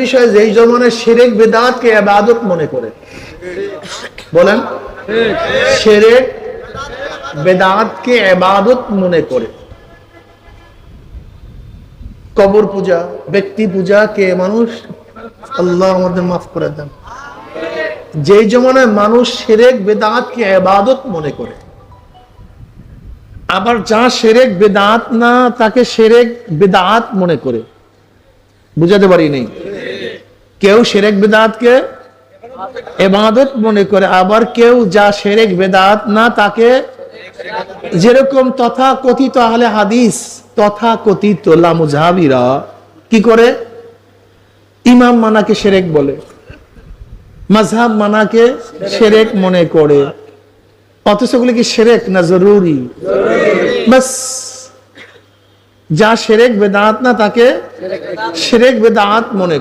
বিষয় যেই জমানায় শিরক বিদআতকে ইবাদত মনে করে, বলেন শিরক বিদআতকে ইবাদত মনে করে, কবর পূজা, ব্যক্তি পূজা কে মানুষ, আল্লাহ আমাদের মাফ করে দেন, যেই জমানায় মানুষ শিরক বিদআতকে ইবাদত মনে করে, আবার যা শিরক বিদআত না তাকে শিরক বিদআত মনে করে। বুঝাতে পারি নাই? কেউ শিরক বিদআতকে ইবাদত মনে করে, আবার কেউ যা শিরক বিদআত না তাকে, যেরকম তথাকথিত আহলে হাদিস, তথাকথিত লামুজাহাবিরা কি করে, ইমাম মানাকে শিরক বলে, মাযহাব মানাকে শিরক মনে করে, অথচ এগুলো কি শিরক না জরুরি? বাস যা শিরক বিদআত না তাকে শিরক বিদআত মনে